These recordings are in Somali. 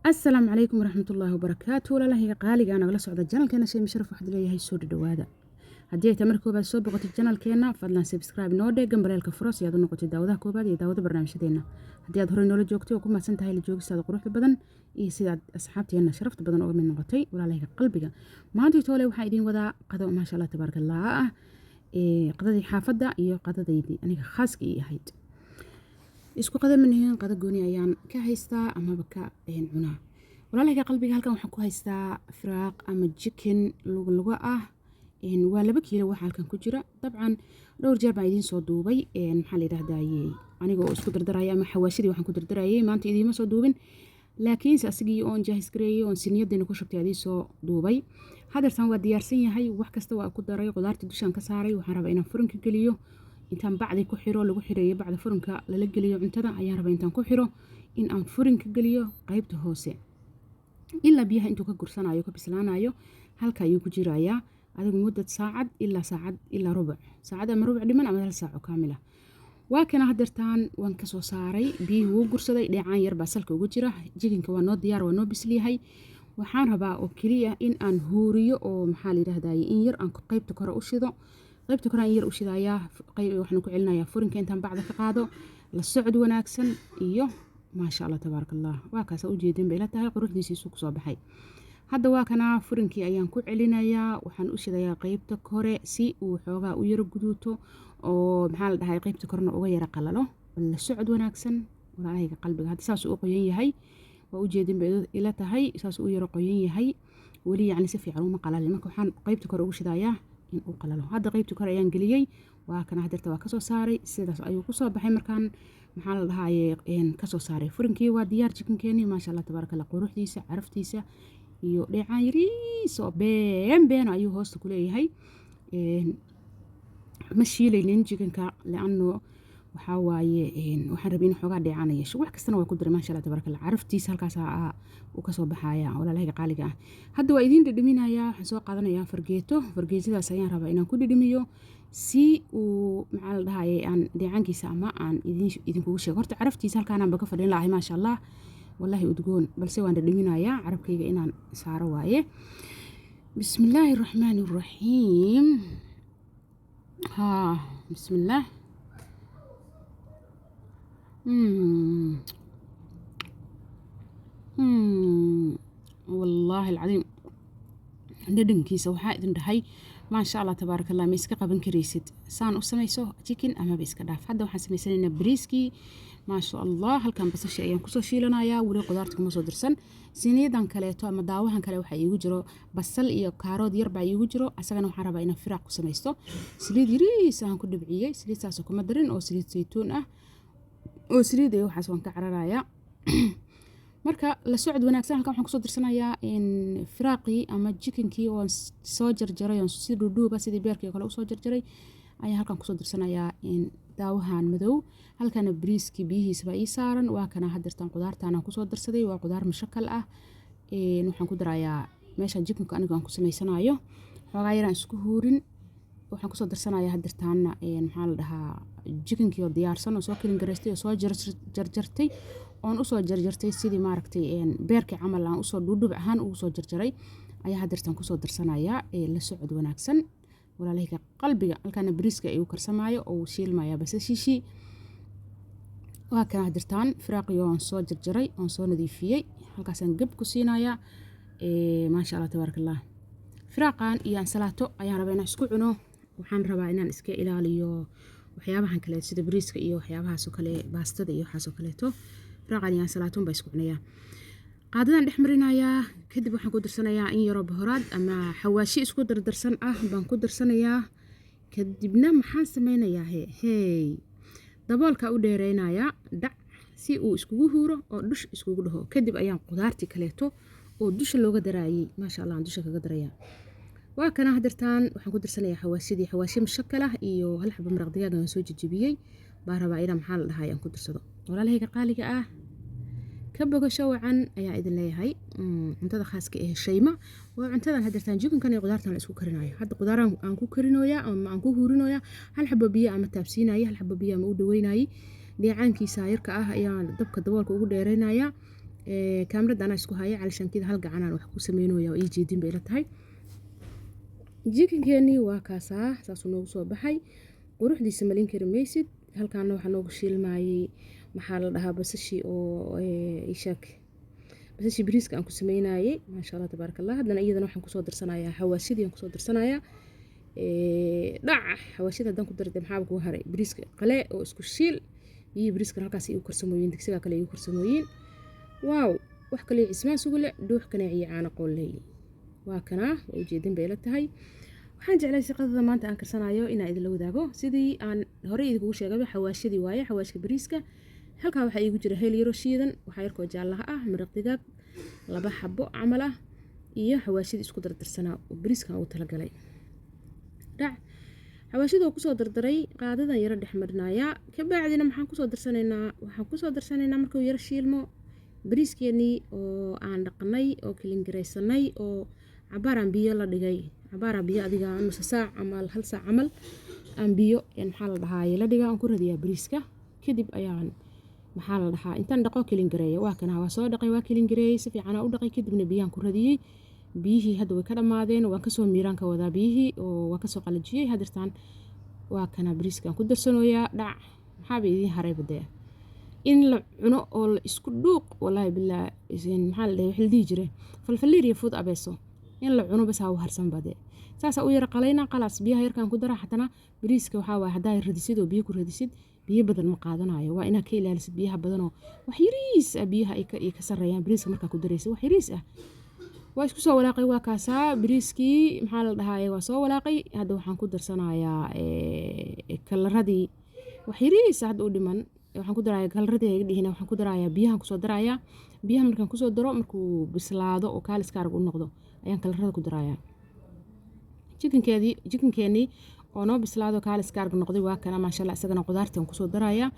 السلام عليكم ورحمة الله وبركاته. ولا هي قالي أنا ولا سعودة جنال كنا شيء مشرف واحد لي هي سود دوادا هدي تمر كوبا سوب قط الجنال كنا فضلا سبسكرايب نودي جنب الكفرس يا ذو نقطة داودا كوبا دي داودا برنامج دينا هدي أظهر إنه لجوكتي وكم ما سنت هاي لجوك ساد قروح بدن سيد أصحابتي أنا شرفت بدن أول من نقطي ولا هي قلبي ما أنتي تولي وحيدين وذا قضاء ما شاء الله تبارك الله قضاء حافظة قضاء ديدي أنا خاصك هيد isku qada manaheen qada gooni ayaan ka haystaa ama baka cunaa walaalahayga qalbiga halkan waxaan ku haystaa firaaq ama chicken lugu ah waa 2 kiilo waxa halkan ku jira dabcan dhowr jeer baan idin soo duubay maxaa la yiraahdaa aniga oo isku dardaraya ama xawaashidii waxaan ku dardarayay maanta idiima soo duubin laakiin asigii oon jaahis gareeyay oon siniyadina ku shubtay adii soo duubay hadartan waa diyaarsan yahay wax kasta waa ku daray qudaarta dushan ka saaray waxaan rabaa inaan furanka geliyo intaan bacdi ku xiro lagu xireeyo bacda furanka lala geliyo cuntada ayaan rabaa intaan ku xiro in aan furanka geliyo qaybta hoose ilaa biyaha intuu ka gursanayo ka bislaanayo halka ayuu ku jirayaa adigu muddo saacad ilaa rubuc saacad ama rubuc dhiman ama hal saac oo kaamil ah waa kana hadartaan waan ka soo saaray biyuhu wuu gursaday dheecaan yar baa salka ugu jira jikinka waa noo diyaar waa noo bisliyahay waxaan rabaa oo kaliya in aan huuriyo oo maxaa la yiraahdaa in yar aan qaybta kore u shido qaybta kore aan yar u shidayaa qayb waxaan ku celinayaa furinka intaan bacda ka qaado la socod wanaagsan iyo ma sha Allah tabarakallah waa kaas u jeedin bay la tahay quruxdiisa ku soo baxay hadda waa kana furinkii ayaan ku celinayaa waxaan u shidayaa qaybta kore si uu xoogaa u yar guduuto oo maxaa la dhahay qaybta korena uga yara qalalo la socod wanaagsan walaalahayga qalbiga hadda saas uu qoyan yahay waa u jeedin bay ila tahay saas uu yar qoyan yahay wali yani si fiican uma qalalin marka waxaan qaybta kore ugu shidayaa in uu qalalo hadda qaybta kore ayaan geliyay waa kana hadarta waa ka soo saaray sidaas ayuu ku soo baxay markaan maxaa la dhahaayay ka soo saaray furinkii waa diyaar chicken-keeni ma sha Allah tabarakallah quruxdiisa caraftiisa iyo dheecaan yariis oo been ayuu hoosta ku leeyahay ma shiilaynin chicken-ka laano waxa waaye waxaan rabay in xoogaa dheecaan yeesho wax kastana waa ku diray ma sha Allah tabarakallah caraftiisa halkaas uu ka soo baxaya walaalahayga qaaliga ah hadda waa idin dhidhiminayaa waxaan soo qaadanayaa fargeetadaas ayaan rabaa inaan ku dhidhimiyo si uu maxaa la dhahaayay aan dheecaankiisa ama aan idinkugu sheego horta caraftiisa halkaan aan ka fadhin lahay ma sha Allah wallahi udgoon balse waan dhidhiminayaa carabkayga inaan saaro waaye bismillaahir rahmaanir rahiim bismillaah والله العظيم dhadhankiisa waxaa idin dhahay ma sha Allah tabarakallah ma iska qaban kareysid saan u samayso chicken ama ba iska dhaaf hadda waxaan sameysanaynaa bariiski ma sha Allah halkan basasha ayaan ku soo shiilanayaa wali qudaarta kuma soo dirsan siniyadan kaleeto ama daawahan kale waxa iigu jiro basal iyo kaarood yar baa iigu jiro asagana waxaan rabaa inaan firaaq ku samaysto saliid yariis aan ku dhibciyay saliidtaas kuma darin oo saliid saytuun ah oo saliid ay waxaas waan ka cararayaa marka la socod wanaagsan halkan waxaan ku soo dirsanayaa in firaaqi ama chicken-kii oo soo jarjaray oo si dhuudhuuba sidii beerkii kale u soo jarjaray ayaa halkan ku soo dirsanayaa in daawahan madow halkana bariiski biyihiisa baa ii saaran waa kana hadirtan qudaartaan aan ku soo dirsaday waa qudaar mushakal ah waxaan ku darayaa meesha chicken-ka aniga aan ku sameysanayo xoogaa yaraan isku huurin waxaan ku soo dirsanayaa hadirtaana maxaa la dhahaa chicken-kii oo diyaarsan oo soo kelin gareystay oo soo jarjartay oon u soo jarjartay sidii maaragtay beerkii camal aan u soo dhuudhub ahaan ugu soo jarjaray ayaa hadirtan ku soo dirsanayaa la socod wanaagsan walaalahayga qalbiga halkaana bariiska ay u karsamaayo oo shiilmaya basashishi waa kana hadirtan firaaqi oo soo jarjaray oo soo nadiifiyay halkaasaan gab ku siinayaa ma sha Allah tabarakallah firaaqan iyo ansalaato ayaan rabaa inaan isku cuno waxaan rabaa inaan iska ilaaliyo waxyaabahan kale sida bariiska iyo waxyaabahaas oo kale baastada iyo waxaas oo kaleeto firaaqan iyo ansalaatoon baa isku cunayaa qaadadan dhex marinayaa kadib waxaan ku dirsanayaa in yaro bahoraad ama xawaashi isku dardarsan ah baan ku dirsanayaa kadibna maxaan sameynayaa daboolka u dheereynayaa dhac si uu iskugu huuro oo dush iskugu dhaho kadib ayaan qudaartii kaleeto oo dusha looga daraayay ma sha Allah aan dusha kaga darayaa waa kana hadirtaan waxaan ku dirsanayaa xawaashi mushakal ah iyo hal xabo maraq digaag aan soo jajabiyay baa rabaa inaan maxaa la dhahay aan ku dirsado walaalahayga qaaliga ah ka bogasho wacan ayaa idin leeyahay cuntada khaaska ah shayma waa cuntadan hadirtaan chicken-kan iyo qudaartan la isku karinayo hadda qudaaraan aan ku karinoyaa ama aan ku huurinoyaa hal xabo biyo ama taabsiinaya hal xabo biyo ama u dhaweynayay dheecaankiisa yarka ah ayaa dabka daboolka ugu dheereynayaa kaamirada anaa isku haya calishaan kida hal gacanaan wax ku sameynooya oo ii jeedin bay ila tahay. jikinkeeni waa kaasaa saasuu noogu soo baxay quruxdiisa malin kari maysid. halkaana waxaa noogu shiilmayay maxaa la dhahaa basashii oo ishaak basashii bariiska aan ku sameynayay maasha Allah tabarakallah. haddana iyadana waxaan kusoo darsanayaa xawaashidii aan kusoo darsanayaa dhac xawaashida haddaan ku dartay maxaa ku haray bariiska qale oo isku shiil iyo bariiska halkaas igu karsamooyin digsiga kale igu karsamooyin. waaw wax kale ismaan sugu leh dhuux kana ciyaana qoolay waa kana oo jeedin bay la tahay. waxaan jeclay shaqada maanta aan karsanayo inaan idin la wadaago sidii aan hore idinku sheegay xawaashidii waaye xawaashka bariiska. halka waxa igu jira heel yaro shiidan waxa yarkoo jaallaha ah maraq digaag 2 xabo camal ah iyo xawaashidii isku dardarsanaa oo bariiska uu tala galay. dhac xawaashida oo kusoo dardaray qaadadan yaro dhexmarnaya ka baacdina waxaan kusoo darsanaynaa markuu yaro shiilmo bariiskeeni oo aan dhaqnay oo kilin gareysanay oo cabaran biyo la dhigay cabaran biyo adiga nus saac ama hal saac camal aan biyo maxaa la dhahaa la dhigaa aan ku radiyaa bariiska. kadib ayaan maxaa la dhahaa intaan dhaqo kilin gareeyo waa kana waa soo dhaqay waa kilin gareeyay si fiican u dhaqay kadibna biyaan ku radiyay. biyihii hadda way ka dhamaadeen waan kasoo miiraan ka wadaa biyihii oo waa kasoo qalajiyay hadirtaan waa kana bariiskan ku darsanooyaa. dhac maxaa bay idin haray badee in la cuno oo la isku dhuuq wallahi bilaa isin maxaa la dhahay xildii jire falfaliir iyo food abeeso in la cuno bas ha harsan badee saasa u yara qalayna qalaas biyaha yarkan ku dara xatana bariiska waxa waa hadaa radisid oo biyo ku radisid biyo badan ma qaadanayo waa inaad ka ilaalisid biyaha badan oo wax yariis ah biyaha ay ka sareeyaan bariiska marka ku dareysid wax yariis ah. waa isku soo walaaqay waa kaasa bariiskii maxaa la dhahaa waa soo walaaqay. hadda waxaan ku darsanayaa kalaradii wax yariis hadda u dhiman waxaan ku darayaa kalaradii ay dhihina waxaan ku darayaa biyaha ku soo darayaa biyaha markaan ku soo daro markuu bislaado oo kaaliska arag u noqdo ayaan kalarada ku darayaa. jikinkeeni oo noo bislaado kaaliska arag noqday waa kana maasha Allah isagana qudaartan ku soo darayaa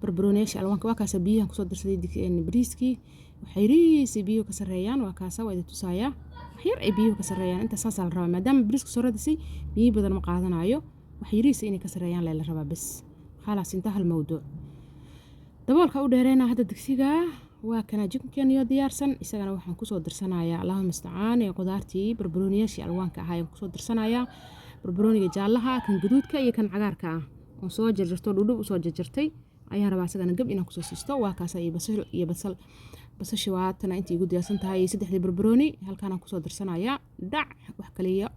barbarooniyaasha alwaanka waa kaasa biyaha ku soo darsaday bariiskii waxyariis biyo ka sareeyaan waa kaasa waa idin tusayaa waxyar ay biyo ka sareeyaan inta saas la rabaa maadaama bariiska soo radisay biyo badan ma qaadanayo waxyariis inay ka sareeyaan la rabaa bas خلاص انتهى الموضوع. daboolka u dheereena hadda digsiga waa kana jikinkeeniyo diyaarsan isagana waxaan ku soo darsanayaa Allahumma musta'aan ee qudaartii barbarooniyaashii alwaanka ahaa ayaan ku soo darsanayaa barbarooniga jaallaha kan gaduudka iyo kan cagaarka ah oo soo jarjarto dhudhub u soo jarjartay ayaan rabaa isagana gab inaan ku soo siisto waa kaasa iyo basasha waa tan intii igu diyaarsan tahay 3 barbarooni halkaan aan ku soo darsanayaa dhac wax kaliya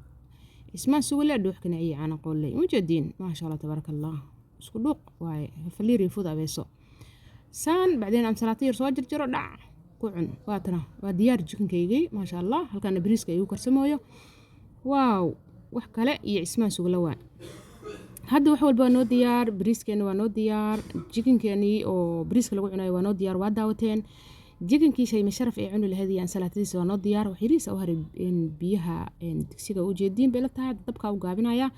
ismaan suule dhuux kana ciyaana qoolay mujadiin ma sha Allah tabarakallah isku dhuuq waay faliiri food abeeso saan bacdeen aan salaato yar soo jarjaro dhac ku cun waa tana waa diyaar jikinkaygii ma sha Allah halkaan bariiska igu karsamooyo waaw wax kale iyo ismaan suule waa hadda wax walba noo diyaar bariiskeena waa noo diyaar jikinkeeni oo bariiska lagu cunayo waa noo diyaar waa daawateen jikinkii shay masharaf ee cuni lahayd iyo salaatadiisa waa noo diyaar wax yariis oo haray biyaha digsiga u jeedin bay la tahay dabka u gaabinaya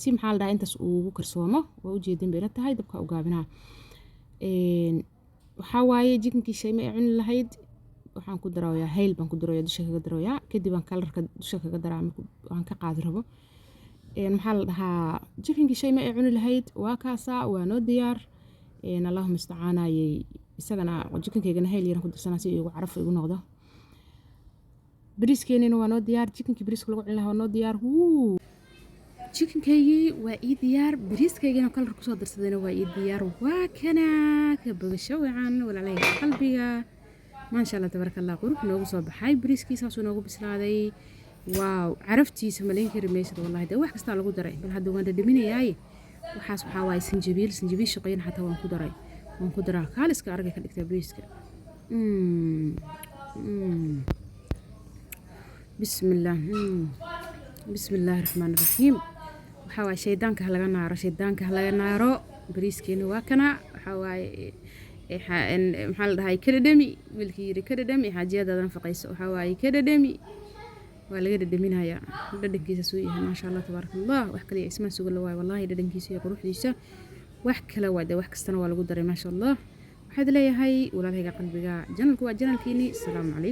si maxaa la dhahaa intaas ugu karsoomo waa u jeedin bay la tahay dabka u gaabinaa. waxaa waaye jikinkii shay ma cuni lahayd waxaan ku darayaa hayl baan ku darayaa dusha kaga darayaa kadib aan kalarka dusha kaga daraa aan ka qaadi rabo maxaa la dhahaa jikinkii shay ma cuni lahayd waa kaasa waa noo diyaar Allahumma musta'aanayay isagana jikinkeygana hayl yar ku darsanaa si igu caraf igu noqdo. bariiskeenina waa noo diyaar jikinkii bariiska lagu cuni lahaa waa noo diyaar jikinkeygii waa ii diyaar bariiskaygana kalar ku soo darsadayna waa ii diyaar waa kana ka bogasho wacan walaalay qalbiga ma sha Allah tabarakallah qurux noogu soo baxay bariiskiisa soo noogu bislaaday waaw caraftiisa malayn kari meesha wallahi de wax kasta lagu daray bal hadda waan dhadhaminayaay waxaas waxa waay sinjibiil shaqeyn xataa waan ku daraa kaaliska aragay ka dhigtaa bariiska bismillah bismillahir rahmanir rahiim waxa waay shaydaanka laga naaro bariiskeena waa kana waxa waay maxaa la dhahay kadhadhami wiilkii yiri kadhadhami xaajiyadadan faqayso waxa waay kadhadhami waa laga dhadhaminayaa dhadhankiisa soo yahay ma sha Allah tabarakallah wax kale ismaan sugal waay wallahi dhadhankiisa iyo quruxdiisa wax kale waa wax kastana waa lagu daray ma sha Allah waxaad leeyahay walaalahayga qalbiga janalku waa janalkiini. Assalaamu calaykum.